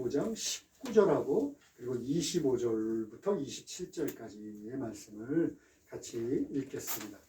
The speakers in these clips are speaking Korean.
15장 19절하고 그리고 25절부터 27절까지의 말씀을 같이 읽겠습니다.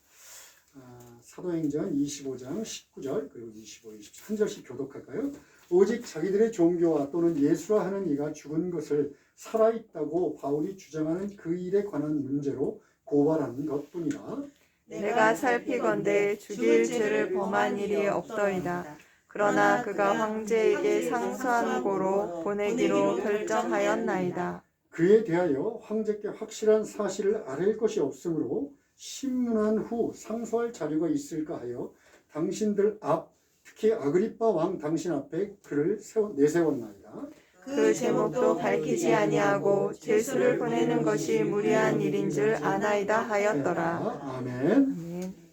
사도행전 25장 19절 그리고 25, 27 한 절씩 교독할까요? 오직 자기들의 종교와 또는 예수라 하는 이가 죽은 것을 살아있다고 바울이 주장하는 그 일에 관한 문제로 고발하는 것뿐이라. 내가 살피건대 죽일 죄를 범한 일이 없더이다. 그러나 그가 황제에게 상소한 고로 보내기로 결정하였나이다. 그에 대하여 황제께 확실한 사실을 아랠 것이 없으므로 신문한 후 상소할 자료가 있을까 하여 당신들 앞, 특히 아그리빠 왕 당신 앞에 그를 내세웠나이다. 그 제목도 밝히지 아니하고 죄수를 보내는 것이 무리한 일인 줄 아나이다 하였더라. 아멘. 아멘.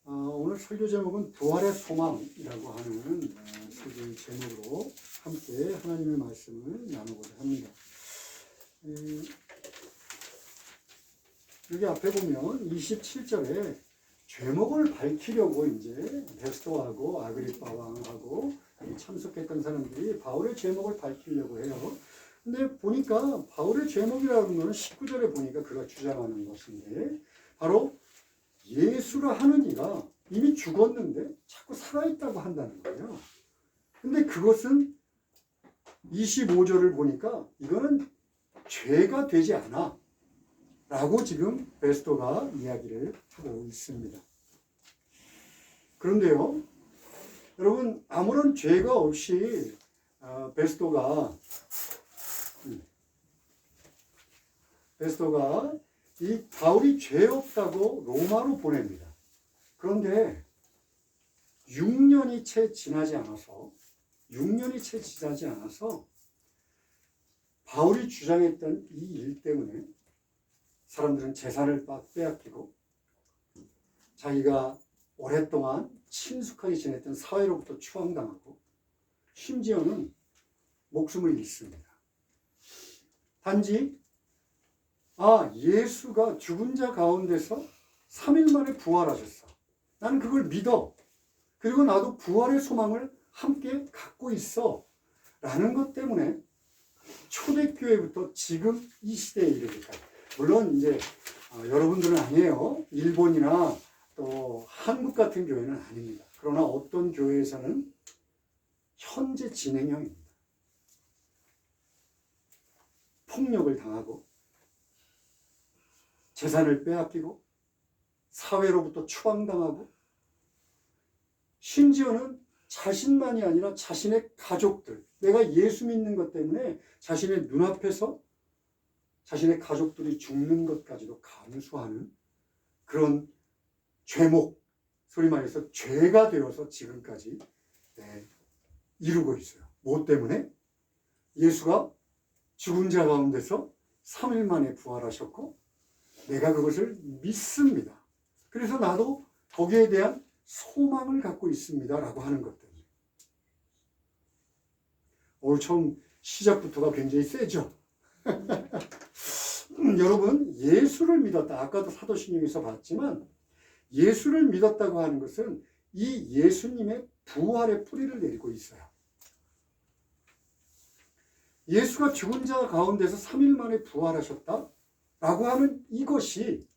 오늘 설교 제목은 부활의 소망이라고 하는 설교의 제목으로 함께 하나님의 말씀을 나누고자 합니다. 여기 앞에 보면 27절에 제목을 밝히려고 이제 베스토하고 아그리빠 왕하고 참석했던 사람들이 바울의 제목을 밝히려고 해요. 근데 보니까 바울의 제목이라는 것은 19절에 보니까 그가 주장하는 것인데 바로 예수라 하는 이가 이미 죽었는데 자꾸 살아있다고 한다는 거예요. 근데 그것은 25절을 보니까 이거는 죄가 되지 않아 라고 지금 베스토가 이야기를 하고 있습니다. 그런데요, 여러분 아무런 죄가 없이 베스토가 이 바울이 죄 없다고 로마로 보냅니다. 그런데 6년이 채 지나지 않아서 바울이 주장했던 이 일 때문에 사람들은 재산을 빼앗기고 자기가 오랫동안 친숙하게 지냈던 사회로부터 추앙당하고 심지어는 목숨을 잃습니다. 단지 예수가 죽은 자 가운데서 3일 만에 부활하셨어. 나는 그걸 믿어. 그리고 나도 부활의 소망을 함께 갖고 있어. 라는 것 때문에 초대교회부터 지금 이 시대에 이르기까지. 물론 이제 여러분들은 아니에요. 일본이나 또 한국 같은 교회는 아닙니다. 그러나 어떤 교회에서는 현재 진행형입니다. 폭력을 당하고 재산을 빼앗기고 사회로부터 추앙당하고 심지어는 자신만이 아니라 자신의 가족들, 내가 예수 믿는 것 때문에 자신의 눈앞에서 자신의 가족들이 죽는 것까지도 감수하는 그런 죄목, 소리 말해서 죄가 되어서 지금까지 이루고 있어요. 뭐 때문에? 예수가 죽은 자 가운데서 3일 만에 부활하셨고 내가 그것을 믿습니다. 그래서 나도 거기에 대한 소망을 갖고 있습니다. 라고 하는 것 때문에. 오늘 처음 시작부터가 굉장히 세죠? 여러분, 예수를 믿었다. 아까도 사도신경에서 봤지만 예수를 믿었다고 하는 것은 이 예수님의 부활의 뿌리를 내리고 있어요. 예수가 죽은 자 가운데서 3일 만에 부활하셨다. 라고 하는 이것이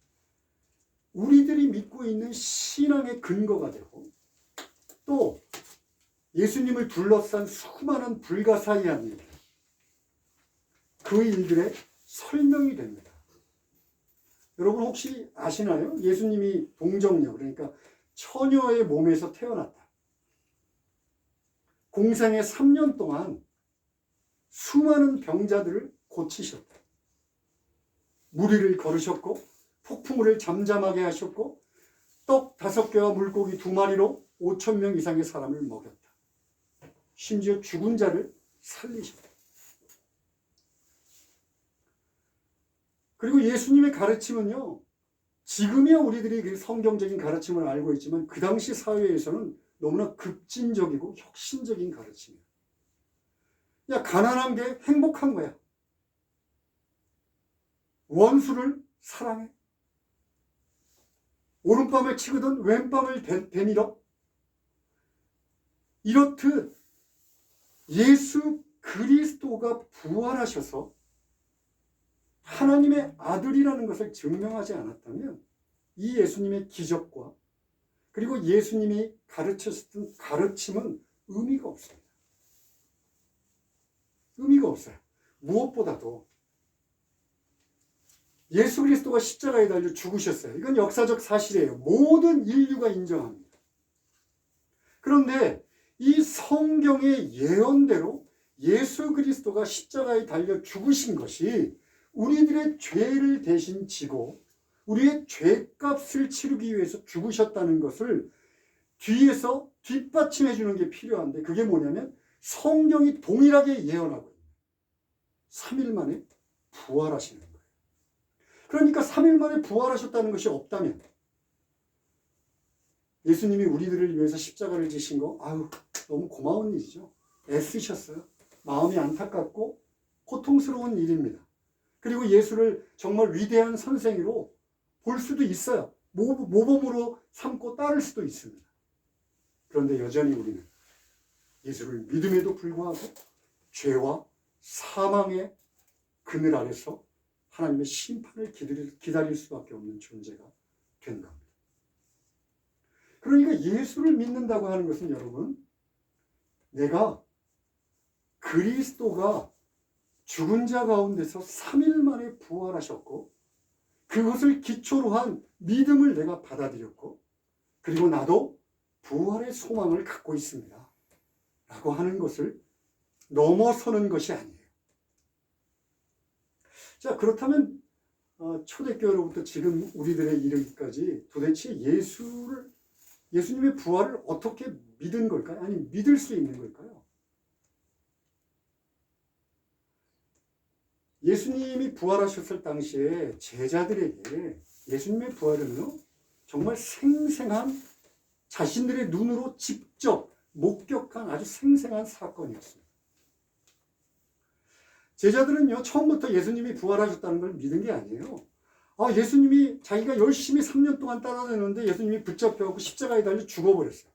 우리들이 믿고 있는 신앙의 근거가 되고 또 예수님을 둘러싼 수많은 불가사의한 일, 그 일들의 설명이 됩니다. 여러분 혹시 아시나요? 예수님이 동정녀, 그러니까 처녀의 몸에서 태어났다. 공생의 3년 동안 수많은 병자들을 고치셨다. 무리를 걸으셨고 폭풍우를 잠잠하게 하셨고 떡 5개와 물고기 2마리로 5,000명 이상의 사람을 먹였다. 심지어 죽은 자를 살리셨다. 그리고 예수님의 가르침은요, 지금이야 우리들이 성경적인 가르침을 알고 있지만 그 당시 사회에서는 너무나 급진적이고 혁신적인 가르침이에요. 야, 가난한 게 행복한 거야. 원수를 사랑해. 오른밤을 치거든 왼밤을 대밀어. 이렇듯 예수 그리스도가 부활하셔서 하나님의 아들이라는 것을 증명하지 않았다면 이 예수님의 기적과 그리고 예수님이 가르쳤던 가르침은 의미가 없습니다. 의미가 없어요. 무엇보다도 예수 그리스도가 십자가에 달려 죽으셨어요. 이건 역사적 사실이에요. 모든 인류가 인정합니다. 그런데 이 성경의 예언대로 예수 그리스도가 십자가에 달려 죽으신 것이 우리들의 죄를 대신 지고 우리의 죄값을 치르기 위해서 죽으셨다는 것을 뒤에서 뒷받침해 주는 게 필요한데 그게 뭐냐면 성경이 동일하게 예언하고 있는 3일 만에 부활하시는 거예요. 그러니까 3일 만에 부활하셨다는 것이 없다면 예수님이 우리들을 위해서 십자가를 지신 거 너무 고마운 일이죠. 애쓰셨어요. 마음이 안타깝고 고통스러운 일입니다. 그리고 예수를 정말 위대한 선생으로 볼 수도 있어요. 모범으로 삼고 따를 수도 있습니다. 그런데 여전히 우리는 예수를 믿음에도 불구하고 죄와 사망의 그늘 아래서 하나님의 심판을 기다릴 수밖에 없는 존재가 된 겁니다. 그러니까 예수를 믿는다고 하는 것은 여러분, 내가 그리스도가 죽은 자 가운데서 3일 만에 부활하셨고 그것을 기초로 한 믿음을 내가 받아들였고 그리고 나도 부활의 소망을 갖고 있습니다. 라고 하는 것을 넘어서는 것이 아니에요. 자, 그렇다면 초대교회로부터 지금 우리들의 이르기까지 도대체 예수님의 부활을 어떻게 믿은 걸까요? 아니, 믿을 수 있는 걸까요? 예수님이 부활하셨을 당시에 제자들에게 예수님의 부활은요, 정말 생생한 자신들의 눈으로 직접 목격한 아주 생생한 사건이었습니다. 제자들은요, 처음부터 예수님이 부활하셨다는 걸 믿은 게 아니에요. 예수님이 자기가 열심히 3년 동안 따라다녔는데 예수님이 붙잡혀갖고 십자가에 달려 죽어버렸어요.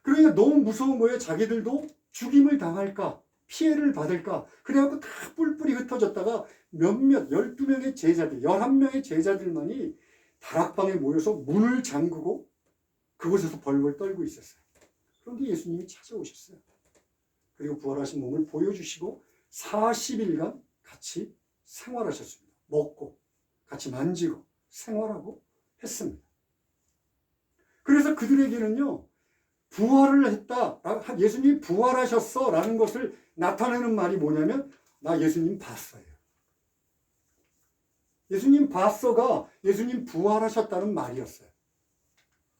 그러니까 너무 무서운 거예요. 자기들도 죽임을 당할까, 피해를 받을까. 그래갖고 다 뿔뿔이 흩어졌다가 12명의 제자들, 11명의 제자들만이 다락방에 모여서 문을 잠그고 그곳에서 벌벌 떨고 있었어요. 그런데 예수님이 찾아오셨어요. 그리고 부활하신 몸을 보여주시고 40일간 같이 생활하셨습니다. 먹고 같이 만지고 생활하고 했습니다. 그래서 그들에게는요, 부활을 했다, 예수님이 부활하셨어 라는 것을 나타내는 말이 뭐냐면 나 예수님 봤어요. 예수님 봤어가 예수님 부활하셨다는 말이었어요.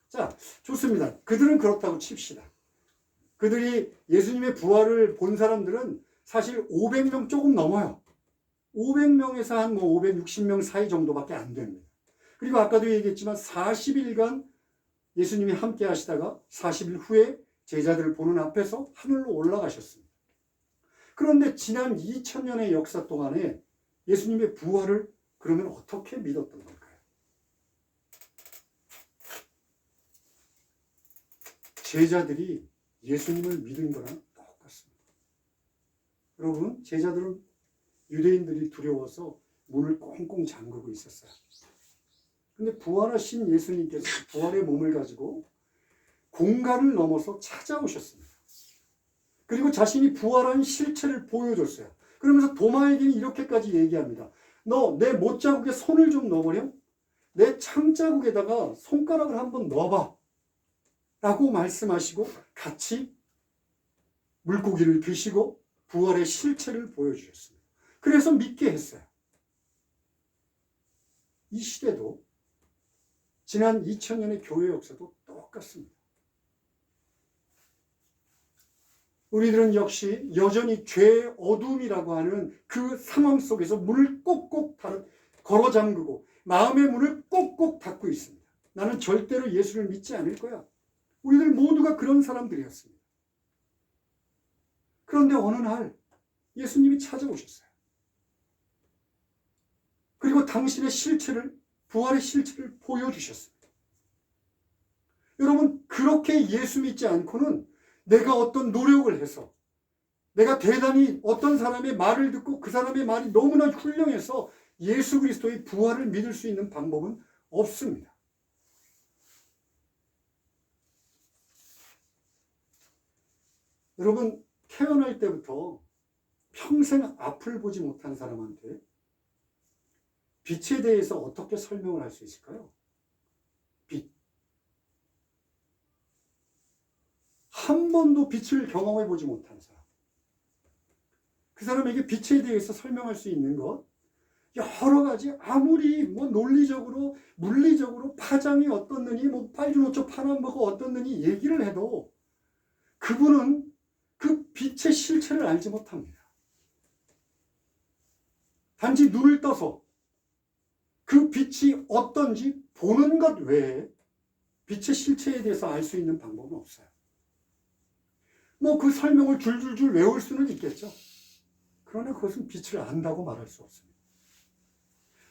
자, 좋습니다. 그들은 그렇다고 칩시다. 그들이 예수님의 부활을 본 사람들은 사실 500명 조금 넘어요. 500명에서 한 560명 사이 정도밖에 안 됩니다. 그리고 아까도 얘기했지만 40일간 예수님이 함께 하시다가 40일 후에 제자들을 보는 앞에서 하늘로 올라가셨습니다. 그런데 지난 2000년의 역사 동안에 예수님의 부활을 그러면 어떻게 믿었던 걸까요? 제자들이 예수님을 믿은 거랑 똑같습니다. 여러분, 제자들은 유대인들이 두려워서 문을 꽁꽁 잠그고 있었어요. 근데 부활하신 예수님께서 부활의 몸을 가지고 공간을 넘어서 찾아오셨습니다. 그리고 자신이 부활한 실체를 보여줬어요. 그러면서 도마에게는 이렇게까지 얘기합니다. 너 내 못자국에 손을 좀 넣어버려? 내 창자국에다가 손가락을 한번 넣어봐. 라고 말씀하시고 같이 물고기를 드시고 부활의 실체를 보여주셨습니다. 그래서 믿게 했어요. 이 시대도 지난 2000년의 교회 역사도 똑같습니다. 우리들은 역시 여전히 죄의 어둠이라고 하는 그 상황 속에서 문을 꼭꼭 걸어 잠그고 마음의 문을 꼭꼭 닫고 있습니다. 나는 절대로 예수를 믿지 않을 거야. 우리들 모두가 그런 사람들이었습니다. 그런데 어느 날 예수님이 찾아오셨어요. 그리고 당신의 실체를, 부활의 실체를 보여주셨습니다. 여러분, 그렇게 예수 믿지 않고는 내가 어떤 노력을 해서 내가 대단히 어떤 사람의 말을 듣고 그 사람의 말이 너무나 훌륭해서 예수 그리스도의 부활을 믿을 수 있는 방법은 없습니다. 여러분, 태어날 때부터 평생 앞을 보지 못한 사람한테 빛에 대해서 어떻게 설명을 할 수 있을까요? 빛. 한 번도 빛을 경험해 보지 못한 사람. 그 사람에게 빛에 대해서 설명할 수 있는 것, 여러 가지, 아무리 논리적으로, 물리적으로 파장이 어떻느니, 빨주노초 파남보가 어떻느니 얘기를 해도 그분은 그 빛의 실체를 알지 못합니다. 단지 눈을 떠서 그 빛이 어떤지 보는 것 외에 빛의 실체에 대해서 알 수 있는 방법은 없어요. 그 설명을 줄줄줄 외울 수는 있겠죠. 그러나 그것은 빛을 안다고 말할 수 없습니다.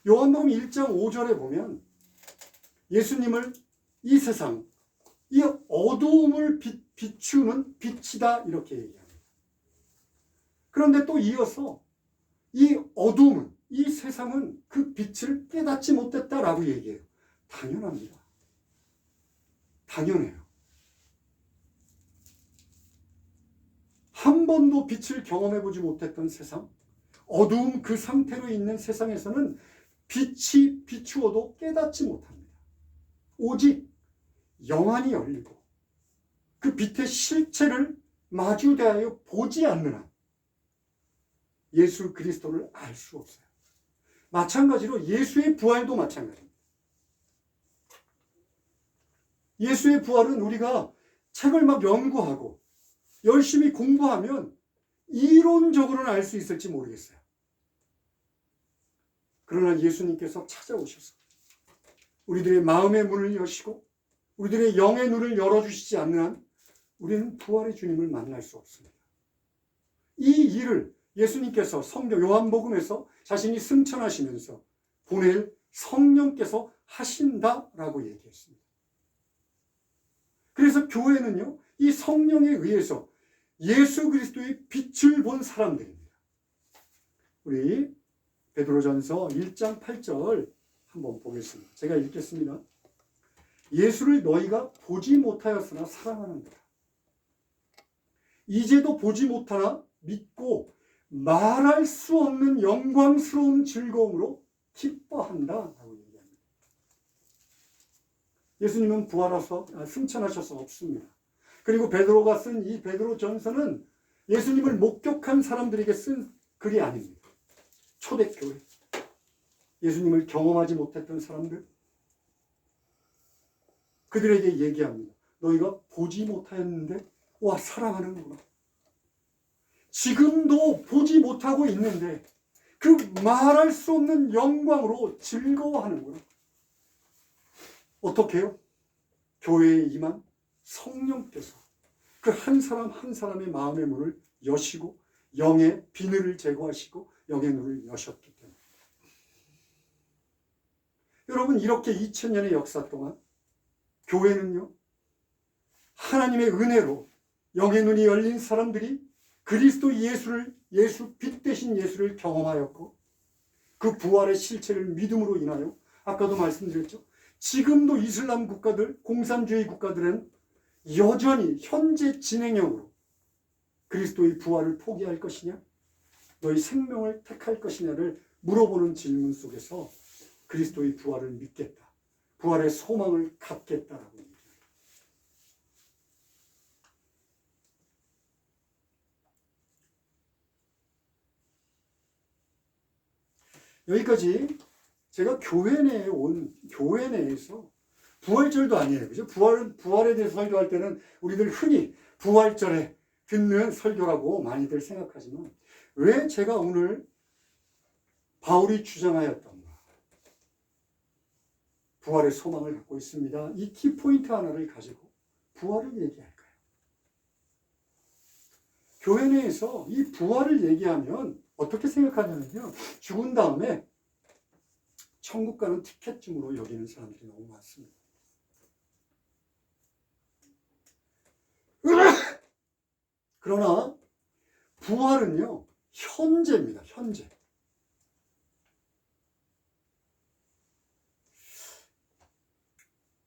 요한복음 1장 5절에 보면 예수님을 이 세상, 이 어두움을 비추는 빛이다 이렇게 얘기합니다. 그런데 또 이어서 이 어두움은, 이 세상은 그 빛을 깨닫지 못했다라고 얘기해요. 당연합니다. 당연해요. 한 번도 빛을 경험해보지 못했던 세상, 어두움 그 상태로 있는 세상에서는 빛이 비추어도 깨닫지 못합니다. 오직 영안이 열리고 그 빛의 실체를 마주대하여 보지 않는 한 예수 그리스도를 알 수 없어요. 마찬가지로 예수의 부활도 마찬가지입니다. 예수의 부활은 우리가 책을 막 연구하고 열심히 공부하면 이론적으로는 알 수 있을지 모르겠어요. 그러나 예수님께서 찾아오셔서 우리들의 마음의 문을 여시고 우리들의 영의 눈을 열어주시지 않는 한 우리는 부활의 주님을 만날 수 없습니다. 이 일을 예수님께서 성경 요한복음에서 자신이 승천하시면서 보낼 성령께서 하신다라고 얘기했습니다. 그래서 교회는요, 이 성령에 의해서 예수 그리스도의 빛을 본 사람들입니다. 우리 베드로전서 1장 8절 한번 보겠습니다. 제가 읽겠습니다. 예수를 너희가 보지 못하였으나 사랑하는도다. 이제도 보지 못하나 믿고 말할 수 없는 영광스러운 즐거움으로 기뻐한다라고 얘기합니다. 예수님은 부활하셔서 승천하셔서 없습니다. 그리고 베드로가 쓴 이 베드로전서는 예수님을 목격한 사람들에게 쓴 글이 아닙니다. 초대교회, 예수님을 경험하지 못했던 사람들, 그들에게 얘기합니다. 너희가 보지 못하였는데 와 사랑하는구나. 지금도 보지 못하고 있는데 그 말할 수 없는 영광으로 즐거워하는구나. 어떻게 해요? 교회에 임한 성령께서 그 한 사람 한 사람의 마음의 문을 여시고 영의 비늘을 제거하시고 영의 눈을 여셨기 때문에. 여러분, 이렇게 2000년의 역사 동안 교회는요, 하나님의 은혜로 영의 눈이 열린 사람들이 그리스도 예수 빛 대신 예수를 경험하였고 그 부활의 실체를 믿음으로 인하여 아까도 말씀드렸죠. 지금도 이슬람 국가들, 공산주의 국가들은 여전히 현재 진행형으로 그리스도의 부활을 포기할 것이냐, 너희 생명을 택할 것이냐를 물어보는 질문 속에서 그리스도의 부활을 믿겠다, 부활의 소망을 갖겠다라고 얘기합니다. 여기까지 제가 교회 내에서 부활절도 아니에요. 그죠? 부활에 대해서 설교할 때는 우리들 흔히 부활절에 듣는 설교라고 많이들 생각하지만 왜 제가 오늘 바울이 주장하였던가? 부활의 소망을 갖고 있습니다. 이 키포인트 하나를 가지고 부활을 얘기할까요? 교회 내에서 이 부활을 얘기하면 어떻게 생각하냐면요. 죽은 다음에 천국 가는 티켓쯤으로 여기는 사람들이 너무 많습니다. 그러나 부활은요, 현재입니다. 현재.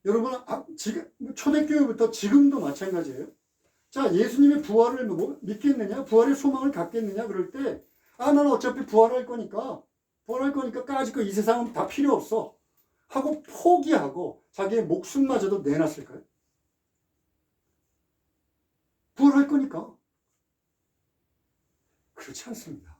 여러분, 지금 초대교회부터 지금도 마찬가지예요. 자, 예수님의 부활을 믿겠느냐? 부활의 소망을 갖겠느냐? 그럴 때, 나는 어차피 부활할 거니까 까짓 거 이 세상은 다 필요 없어 하고 포기하고 자기의 목숨마저도 내놨을까요? 부활할 거니까. 그렇지 않습니다.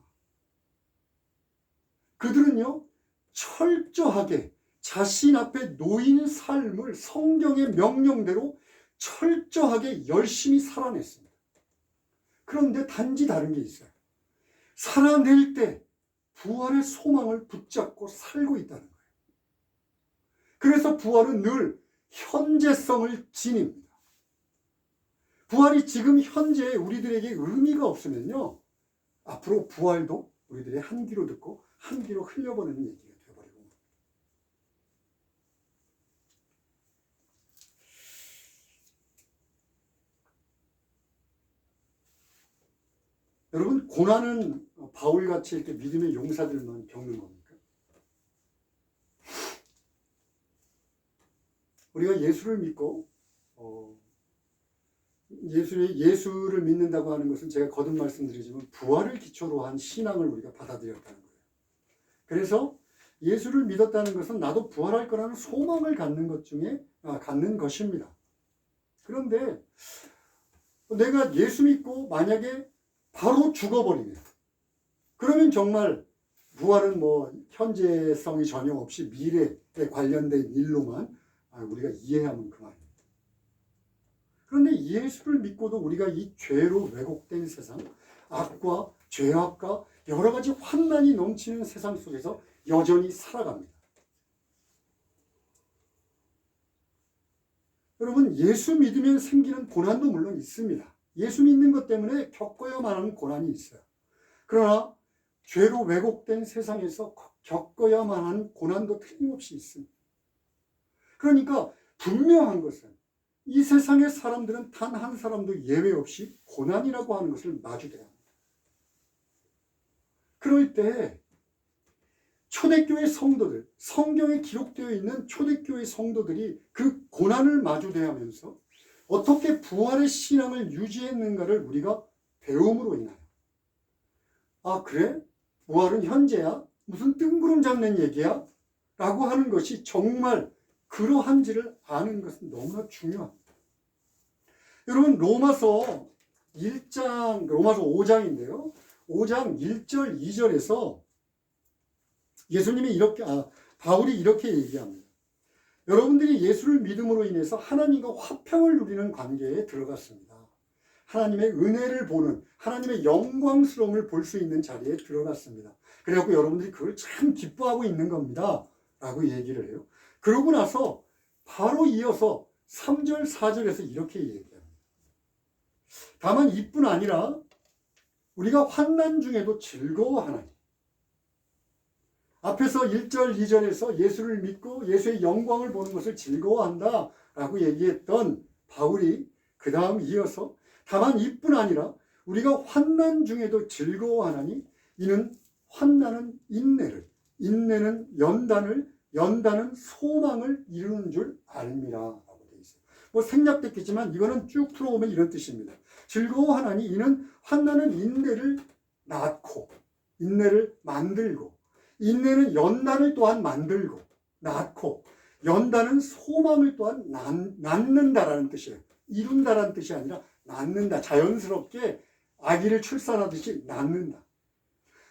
그들은요, 철저하게 자신 앞에 놓인 삶을 성경의 명령대로 철저하게 열심히 살아냈습니다. 그런데 단지 다른 게 있어요. 살아낼 때 부활의 소망을 붙잡고 살고 있다는 거예요. 그래서 부활은 늘 현재성을 지닙니다. 부활이 지금 현재 우리들에게 의미가 없으면요, 앞으로 부활도 우리들의 한 귀로 듣고 한 귀로 흘려보내는 얘기가 되어버리고. 여러분, 고난은 바울같이 이렇게 믿음의 용사들만 겪는 겁니까? 우리가 예수를 믿고 예수를 믿는다고 하는 것은 제가 거듭 말씀드리지만 부활을 기초로 한 신앙을 우리가 받아들였다는 거예요. 그래서 예수를 믿었다는 것은 나도 부활할 거라는 소망을 갖는 것입니다. 그런데 내가 예수 믿고 만약에 바로 죽어버리면, 그러면 정말 부활은 현재성이 전혀 없이 미래에 관련된 일로만 우리가 이해하면 그만입니다. 그런데 예수를 믿고도 우리가 이 죄로 왜곡된 세상, 악과 죄악과 여러 가지 환난이 넘치는 세상 속에서 여전히 살아갑니다. 여러분, 예수 믿으면 생기는 고난도 물론 있습니다. 예수 믿는 것 때문에 겪어야만 하는 고난이 있어요. 그러나 죄로 왜곡된 세상에서 겪어야만 하는 고난도 틀림없이 있습니다. 그러니까 분명한 것은 이 세상의 사람들은 단 한 사람도 예외 없이 고난이라고 하는 것을 마주해야 합니다. 그럴 때 초대교회 성도들, 성경에 기록되어 있는 초대교회 성도들이 그 고난을 마주대하면서 어떻게 부활의 신앙을 유지했는가를 우리가 배움으로 인하여, 그래? 부활은 현재야? 무슨 뜬구름 잡는 얘기야? 라고 하는 것이 정말 그러한지를 아는 것은 너무나 중요합니다. 여러분, 로마서 5장인데요. 5장 1절, 2절에서 바울이 이렇게 얘기합니다. 여러분들이 예수를 믿음으로 인해서 하나님과 화평을 누리는 관계에 들어갔습니다. 하나님의 은혜를 보는, 하나님의 영광스러움을 볼 수 있는 자리에 들어갔습니다. 그래갖고 여러분들이 그걸 참 기뻐하고 있는 겁니다. 라고 얘기를 해요. 그러고 나서 바로 이어서 3절, 4절에서 이렇게 얘기합니다. 다만 이뿐 아니라 우리가 환난 중에도 즐거워하나니. 앞에서 1절, 2절에서 예수를 믿고 예수의 영광을 보는 것을 즐거워한다 라고 얘기했던 바울이 그 다음 이어서 다만 이뿐 아니라 우리가 환난 중에도 즐거워하나니 이는 환난은 인내를, 인내는 연단을, 연단은 소망을 이루는 줄 알미라 라고 되어 있어요. 생략됐겠지만 이거는 쭉 풀어보면 이런 뜻입니다. 즐거워하나니 이는 환난은 인내를 낳고, 인내를 만들고, 인내는 연단을 또한 만들고 낳고, 연단은 소망을 또한 낳는다라는 뜻이에요. 이룬다라는 뜻이 아니라 낳는다. 자연스럽게 아기를 출산하듯이 낳는다.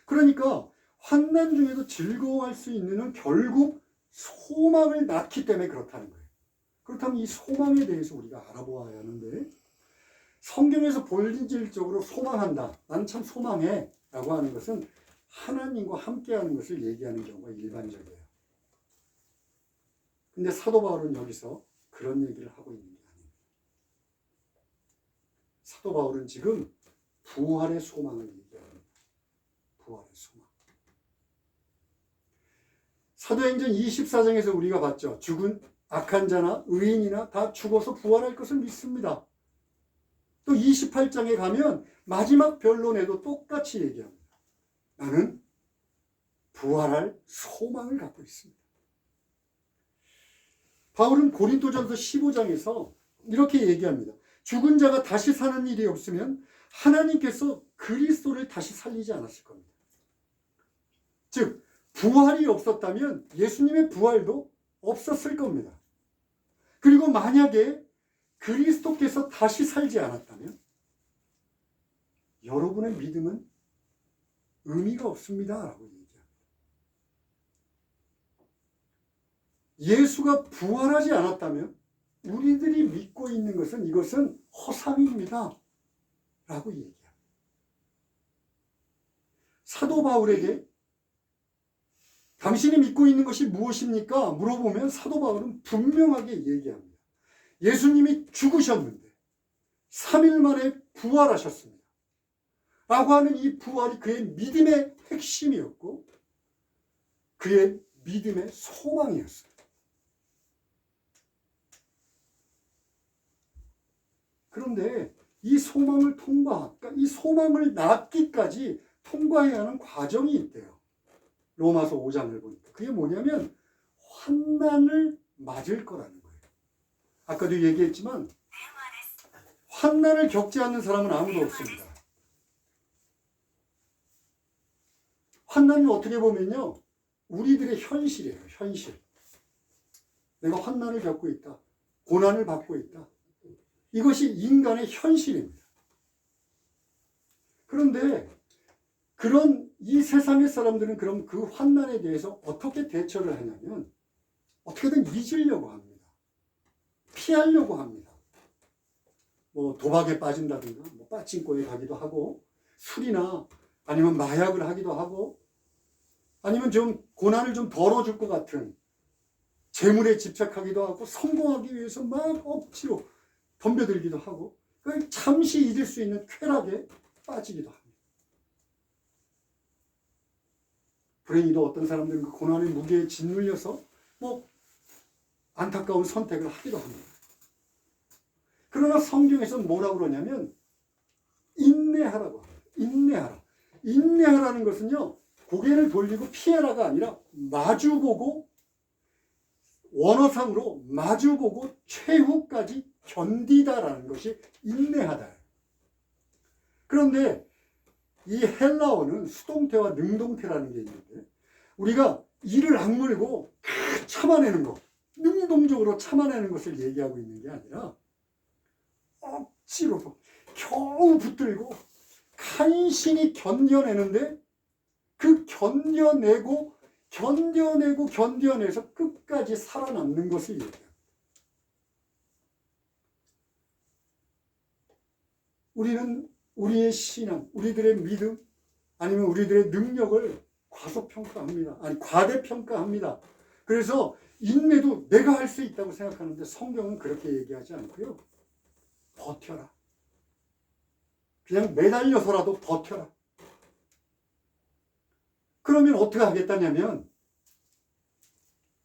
그러니까 환난 중에도 즐거워할 수 있는 건 결국 소망을 낳기 때문에 그렇다는 거예요. 그렇다면 이 소망에 대해서 우리가 알아보아야 하는데, 성경에서 본질적으로 소망한다, 나는 참 소망해 라고 하는 것은 하나님과 함께하는 것을 얘기하는 경우가 일반적이에요. 근데 사도 바울은 여기서 그런 얘기를 하고 있는 게 아닙니다. 사도 바울은 지금 부활의 소망을 얘기합니다. 부활의 소망. 사도행전 24장에서 우리가 봤죠. 죽은 악한 자나 의인이나 다 죽어서 부활할 것을 믿습니다. 또 28장에 가면 마지막 변론에도 똑같이 얘기합니다. 나는 부활할 소망을 갖고 있습니다. 바울은 고린도전서 15장에서 이렇게 얘기합니다. 죽은 자가 다시 사는 일이 없으면 하나님께서 그리스도를 다시 살리지 않았을 겁니다. 즉 부활이 없었다면 예수님의 부활도 없었을 겁니다. 그리고 만약에 그리스도께서 다시 살지 않았다면 여러분의 믿음은 의미가 없습니다 라고 얘기합니다. 예수가 부활하지 않았다면 우리들이 믿고 있는 것은 이것은 허상입니다 라고 얘기합니다. 사도 바울에게 당신이 믿고 있는 것이 무엇입니까? 물어보면 사도 바울은 분명하게 얘기합니다. 예수님이 죽으셨는데 3일 만에 부활하셨습니다. 라고 하는 이 부활이 그의 믿음의 핵심이었고 그의 믿음의 소망이었어요. 그런데 이 소망을 이 소망을 낳기까지 통과해야 하는 과정이 있대요. 로마서 5장을 보니까. 그게 뭐냐면 환난을 맞을 거라는 거예요. 아까도 얘기했지만 환난을 겪지 않는 사람은 아무도 없습니다. 환난은 어떻게 보면요, 우리들의 현실이에요. 현실. 내가 환난을 겪고 있다. 고난을 받고 있다. 이것이 인간의 현실입니다. 그런데 그런 이 세상의 사람들은 그럼 그 환난에 대해서 어떻게 대처를 하냐면 어떻게든 잊으려고 합니다. 피하려고 합니다. 뭐 도박에 빠진다든가 뭐 빠친코에 가기도 하고 술이나 아니면 마약을 하기도 하고 아니면 좀 고난을 좀 덜어줄 것 같은 재물에 집착하기도 하고 성공하기 위해서 막 억지로 덤벼들기도 하고 잠시 잊을 수 있는 쾌락에 빠지기도 합니다. 불행히도 어떤 사람들은 그 고난의 무게에 짓눌려서 뭐 안타까운 선택을 하기도 합니다. 그러나 성경에서는 뭐라고 그러냐면 인내하라고 합니다. 인내하라. 인내하라는 것은요, 고개를 돌리고 피해라가 아니라 마주보고 원어상으로 마주보고 최후까지 견디다라는 것이 인내하다. 그런데 이 헬라어는 수동태와 능동태라는 게 있는데 우리가 이를 악물고 참아내는 것, 능동적으로 참아내는 것을 얘기하고 있는 게 아니라 억지로 겨우 붙들고 간신히 견뎌내는데 그 견뎌내서 끝까지 살아남는 것을 얘기합니다. 우리는 우리의 신앙, 우리들의 믿음, 아니면 우리들의 능력을 과소평가합니다. 아니, 과대평가합니다. 그래서 인내도 내가 할 수 있다고 생각하는데 성경은 그렇게 얘기하지 않고요. 버텨라. 그냥 매달려서라도 버텨라. 그러면 어떻게 하겠다냐면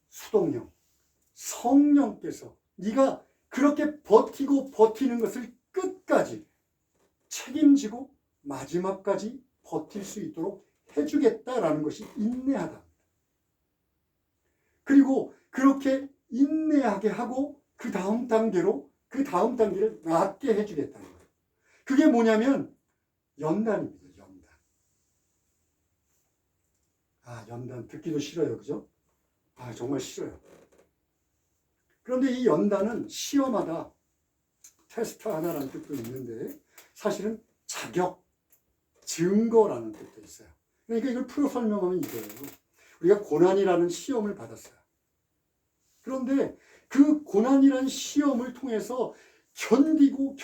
수동령, 성령께서 네가 그렇게 버티는 것을 끝까지 책임지고 마지막까지 버틸 수 있도록 해주겠다라는 것이 인내하다. 그리고 그렇게 인내하게 하고 그 다음 단계를 낫게 해주겠다는 거예요. 그게 뭐냐면 연단입니다. 연단. 연단 듣기도 싫어요. 그죠? 정말 싫어요. 그런데 이 연단은 시험하다, 테스트하다라는 뜻도 있는데 사실은 자격, 증거라는 뜻도 있어요. 그러니까 이걸 풀어 설명하면 이거예요. 우리가 고난이라는 시험을 받았어요. 그런데 그 고난이라는 시험을 통해서 견디고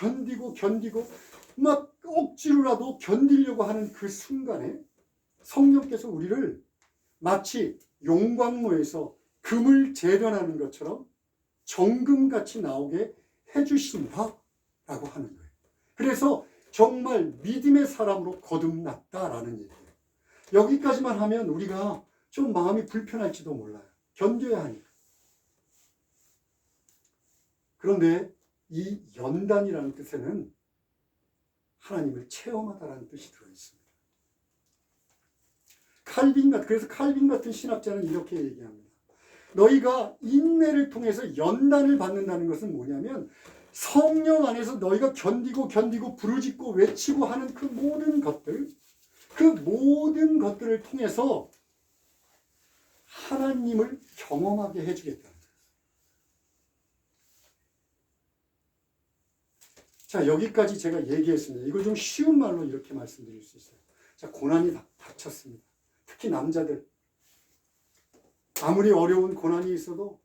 막 억지로라도 견디려고 하는 그 순간에 성령께서 우리를 마치 용광로에서 금을 재련하는 것처럼 정금같이 나오게 해주신다라고 하는 거예요. 그래서 정말 믿음의 사람으로 거듭났다라는 얘기예요. 여기까지만 하면 우리가 좀 마음이 불편할지도 몰라요. 견뎌야 하니까. 그런데 이 연단이라는 뜻에는 하나님을 체험하다라는 뜻이 들어있습니다. 그래서 칼빈 같은 신학자는 이렇게 얘기합니다. 너희가 인내를 통해서 연단을 받는다는 것은 뭐냐면 성령 안에서 너희가 견디고 부르짖고 외치고 하는 그 모든 것들을 통해서 하나님을 경험하게 해주겠다는 거예요. 자, 여기까지 제가 얘기했습니다. 이걸 좀 쉬운 말로 이렇게 말씀드릴 수 있어요. 자, 고난이 닥쳤습니다. 특히 남자들. 아무리 어려운 고난이 있어도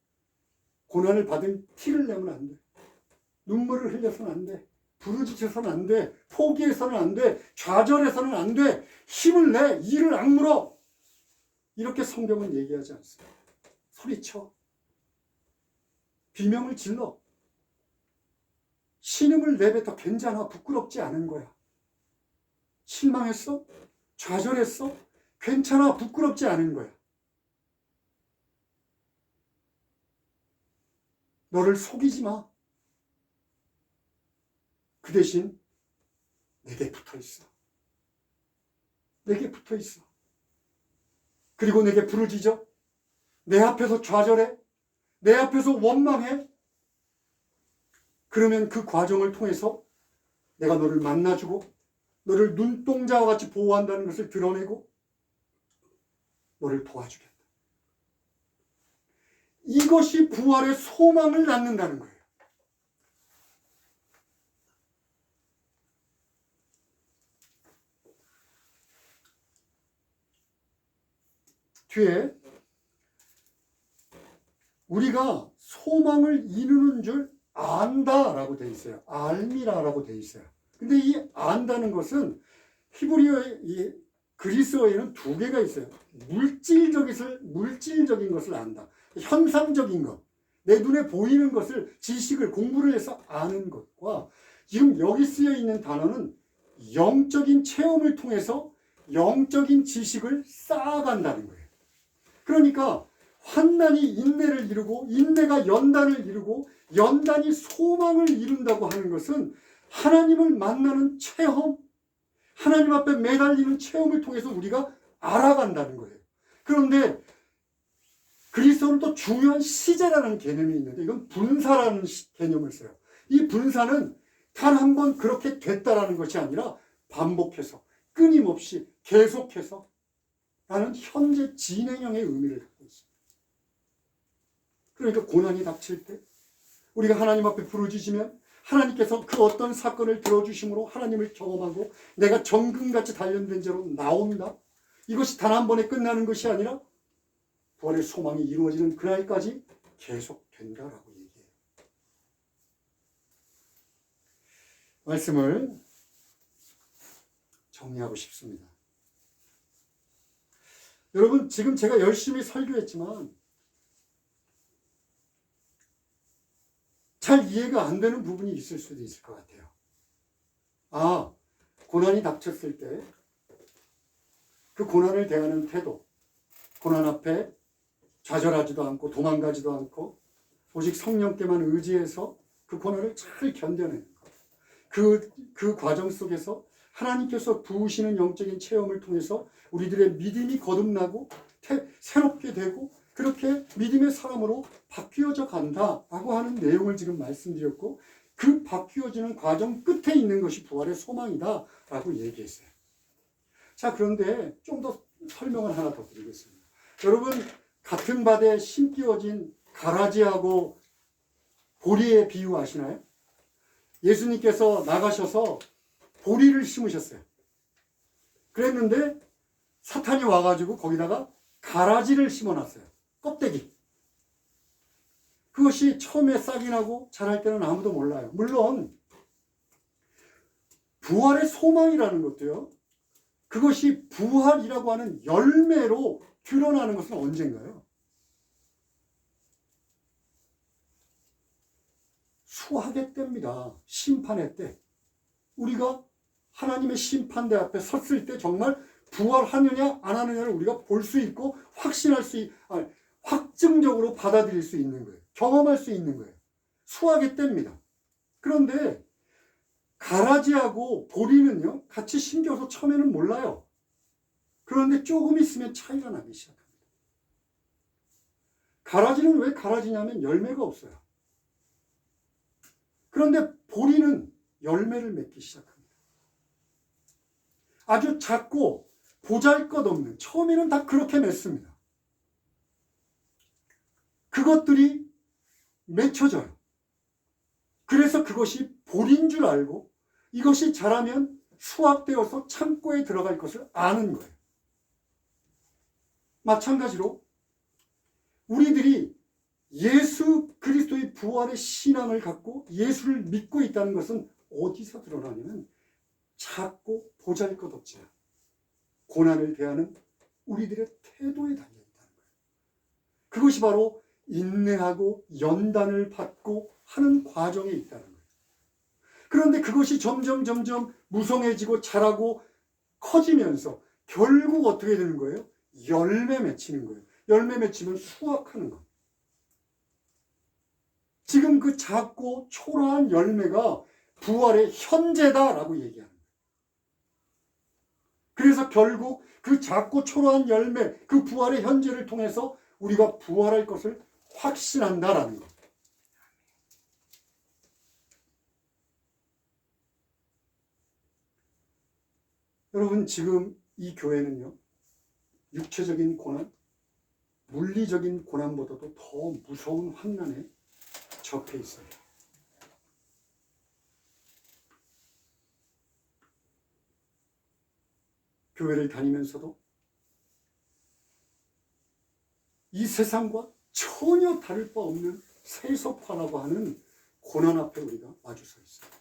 고난을 받은 티를 내면 안 돼. 눈물을 흘려서는 안 돼. 부르짖어서는 안 돼. 포기해서는 안 돼. 좌절해서는 안 돼. 힘을 내. 이를 악물어. 이렇게 성경은 얘기하지 않습니다. 소리쳐. 비명을 질러. 신음을 내뱉어. 괜찮아. 부끄럽지 않은 거야. 실망했어? 좌절했어? 괜찮아. 부끄럽지 않은 거야. 너를 속이지 마. 그 대신 내게 붙어 있어. 내게 붙어 있어. 그리고 내게 부르짖어. 내 앞에서 좌절해. 내 앞에서 원망해. 그러면 그 과정을 통해서 내가 너를 만나주고 너를 눈동자와 같이 보호한다는 것을 드러내고 너를 도와주겠다. 이것이 부활의 소망을 낳는다는 거예요. 뒤에 우리가 소망을 이루는 줄 안다라고 되어 있어요. 알미라라고 되어 있어요. 근데 이 안다는 것은 히브리어의 그리스어에는 두 개가 있어요. 물질적인 것을 안다. 현상적인 것. 내 눈에 보이는 것을 지식을 공부를 해서 아는 것과 지금 여기 쓰여 있는 단어는 영적인 체험을 통해서 영적인 지식을 쌓아간다는 거예요. 그러니까 환난이 인내를 이루고 인내가 연단을 이루고 연단이 소망을 이룬다고 하는 것은 하나님을 만나는 체험, 하나님 앞에 매달리는 체험을 통해서 우리가 알아간다는 거예요. 그런데 그리스도는 또 중요한 시제라는 개념이 있는데 이건 분사라는 개념을 써요. 이 분사는 단 한 번 그렇게 됐다라는 것이 아니라 반복해서 끊임없이 계속해서 라는 현재 진행형의 의미를 갖고 있습니다. 그러니까 고난이 닥칠 때 우리가 하나님 앞에 부르짖으면 하나님께서 그 어떤 사건을 들어주심으로 하나님을 경험하고 내가 정금같이 단련된 자로 나온다. 이것이 단 한 번에 끝나는 것이 아니라 부활의 소망이 이루어지는 그날까지 계속된다라고 얘기해요. 말씀을 정리하고 싶습니다. 여러분, 지금 제가 열심히 설교했지만 잘 이해가 안 되는 부분이 있을 수도 있을 것 같아요. 아, 고난이 닥쳤을 때 그 고난을 대하는 태도, 고난 앞에 좌절하지도 않고 도망가지도 않고 오직 성령께만 의지해서 그 고난을 잘 견뎌내는 것. 그 과정 속에서 하나님께서 부으시는 영적인 체험을 통해서 우리들의 믿음이 거듭나고 새롭게 되고 그렇게 믿음의 사람으로 바뀌어져 간다라고 하는 내용을 지금 말씀드렸고 그 바뀌어지는 과정 끝에 있는 것이 부활의 소망이다라고 얘기했어요. 자, 그런데 좀 더 설명을 하나 더 드리겠습니다. 여러분, 같은 밭에 심기어진 가라지하고 보리의 비유 아시나요? 예수님께서 나가셔서 보리를 심으셨어요. 그랬는데 사탄이 와가지고 거기다가 가라지를 심어놨어요. 껍데기. 그것이 처음에 싹이 나고 자랄 때는 아무도 몰라요. 물론 부활의 소망이라는 것도요. 그것이 부활이라고 하는 열매로 드러나는 것은 언젠가요? 수학의 때입니다. 심판의 때. 우리가 하나님의 심판대 앞에 섰을 때 정말 부활하느냐 안 하느냐를 우리가 볼 수 있고 확증적으로 받아들일 수 있는 거예요. 경험할 수 있는 거예요. 수학의 때입니다. 그런데 가라지하고 보리는요, 같이 심겨서 처음에는 몰라요. 그런데 조금 있으면 차이가 나기 시작합니다. 가라지는 왜 가라지냐면 열매가 없어요. 그런데 보리는 열매를 맺기 시작합니다. 아주 작고 보잘것없는, 처음에는 다 그렇게 맺습니다. 그것들이 맺혀져요. 그래서 그것이 보리인 줄 알고 이것이 자라면 수확되어서 창고에 들어갈 것을 아는 거예요. 마찬가지로 우리들이 예수 그리스도의 부활의 신앙을 갖고 예수를 믿고 있다는 것은 어디서 드러나냐면 작고 보잘것없지 않은 고난을 대하는 우리들의 태도에 달려있다는 거예요. 그것이 바로 인내하고 연단을 받고 하는 과정에 있다는 거예요. 그런데 그것이 점점 무성해지고 자라고 커지면서 결국 어떻게 되는 거예요? 열매 맺히는 거예요. 열매 맺히면 수확하는 거예요. 지금 그 작고 초라한 열매가 부활의 현재다라고 얘기하는 거예요. 그래서 결국 그 작고 초라한 열매, 그 부활의 현재를 통해서 우리가 부활할 것을 확신한다라는 거예요. 여러분, 지금 이 교회는요, 육체적인 고난, 물리적인 고난보다도 더 무서운 환난에 접해 있어요. 교회를 다니면서도 이 세상과 전혀 다를 바 없는 세속화라고 하는 고난 앞에 우리가 마주서 있어요.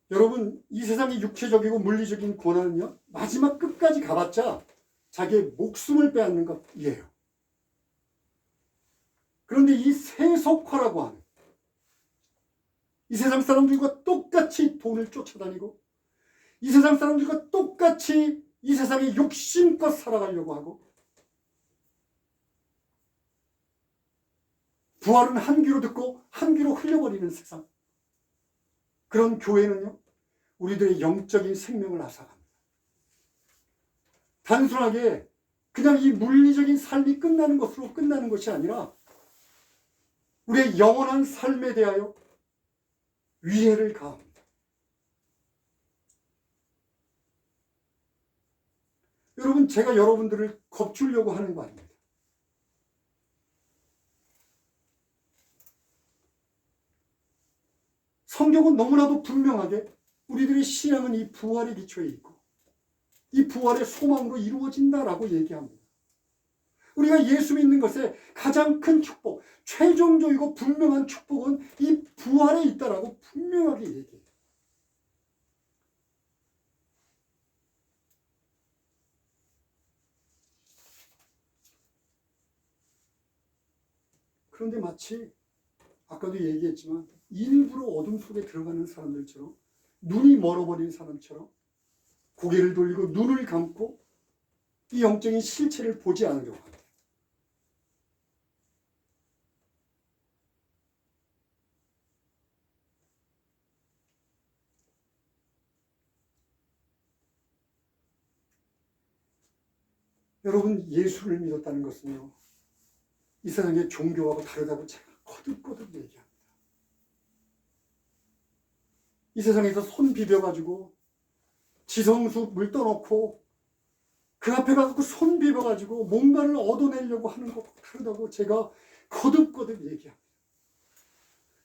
여러분, 이 세상의 육체적이고 물리적인 고난은요, 마지막 끝까지 가봤자 자기의 목숨을 빼앗는 것이에요. 그런데 이 세속화라고 하는, 이 세상 사람들과 똑같이 돈을 쫓아다니고 이 세상 사람들과 똑같이 이 세상에 욕심껏 살아가려고 하고 부활은 한 귀로 듣고 한 귀로 흘려버리는 세상, 그런 교회는요, 우리들의 영적인 생명을 앗아갑니다. 단순하게 그냥 이 물리적인 삶이 끝나는 것으로 끝나는 것이 아니라 우리의 영원한 삶에 대하여 위해를 가합니다. 여러분, 제가 여러분들을 겁주려고 하는 거 아닙니다. 성경은 너무나도 분명하게 우리들의 신앙은 이 부활의 기초에 있고 이 부활의 소망으로 이루어진다라고 얘기합니다. 우리가 예수 믿는 것의 가장 큰 축복, 최종적이고 분명한 축복은 이 부활에 있다라고 분명하게 얘기해요. 그런데 마치 아까도 얘기했지만 일부러 어둠 속에 들어가는 사람들처럼, 눈이 멀어버린 사람처럼 고개를 돌리고 눈을 감고 이 영적인 실체를 보지 않으려고 합니다. 여러분, 예수를 믿었다는 것은요, 이 세상의 종교하고 다르다고 제가 거듭거듭 얘기합니다. 이 세상에서 손 비벼가지고 지성수 물 떠놓고 그 앞에 가서 손 비벼가지고 뭔가를 얻어내려고 하는 것과 다르다고 제가 거듭거듭 얘기합니다.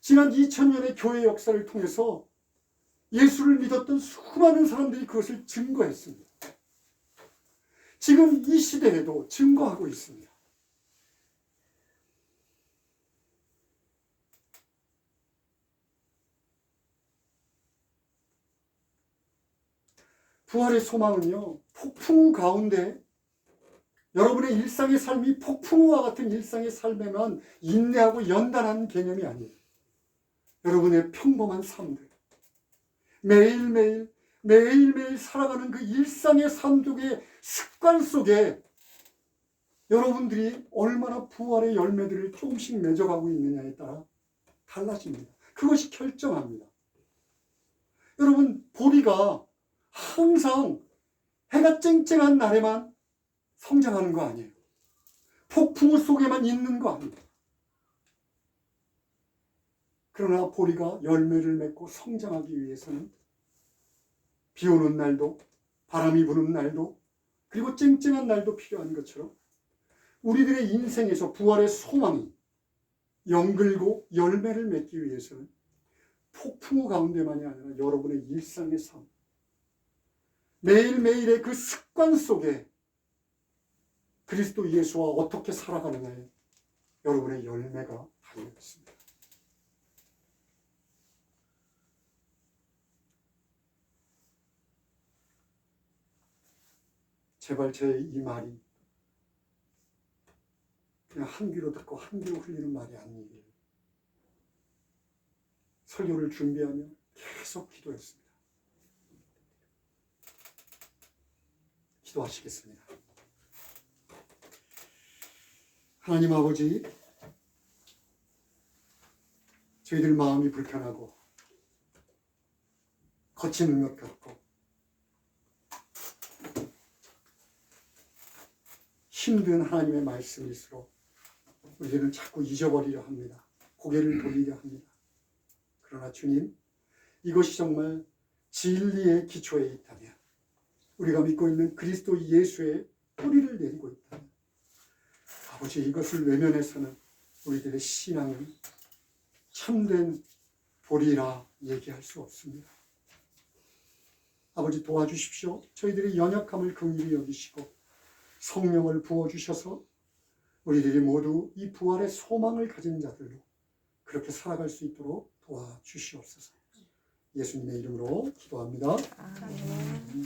지난 2000년의 교회 역사를 통해서 예수를 믿었던 수많은 사람들이 그것을 증거했습니다. 지금 이 시대에도 증거하고 있습니다. 부활의 소망은요, 폭풍우 가운데 여러분의 일상의 삶이 폭풍우와 같은 일상의 삶에만 인내하고 연단하는 개념이 아니에요. 여러분의 평범한 삶들, 매일매일 살아가는 그 일상의 삶 속의 습관 속에 여러분들이 얼마나 부활의 열매들을 조금씩 맺어가고 있느냐에 따라 달라집니다. 그것이 결정합니다. 여러분, 보리가 항상 해가 쨍쨍한 날에만 성장하는 거 아니에요. 폭풍우 속에만 있는 거 아닙니다. 그러나 보리가 열매를 맺고 성장하기 위해서는 비 오는 날도, 바람이 부는 날도, 그리고 쨍쨍한 날도 필요한 것처럼 우리들의 인생에서 부활의 소망이 연글고 열매를 맺기 위해서는 폭풍우 가운데만이 아니라 여러분의 일상의 삶, 매일매일의 그 습관 속에 그리스도 예수와 어떻게 살아가느냐에 여러분의 열매가 달려 있습니다. 제발 제 이 말이 그냥 한 귀로 듣고 한 귀로 흘리는 말이 아니길. 설교를 준비하며 계속 기도했습니다. 기도하시겠습니다. 하나님 아버지, 저희들 마음이 불편하고 거치는 것 같고 힘든 하나님의 말씀일수록 우리들은 자꾸 잊어버리려 합니다. 고개를 돌리려 합니다. 그러나 주님, 이것이 정말 진리의 기초에 있다면, 우리가 믿고 있는 그리스도 예수의 뿌리를 내리고 있다면, 아버지, 이것을 외면해서는 우리들의 신앙은 참된 보리라 얘기할 수 없습니다. 아버지, 도와주십시오. 저희들의 연약함을 긍휼히 여기시고 성령을 부어주셔서 우리들이 모두 이 부활의 소망을 가진 자들로 그렇게 살아갈 수 있도록 도와주시옵소서. 예수님의 이름으로 기도합니다. 아멘.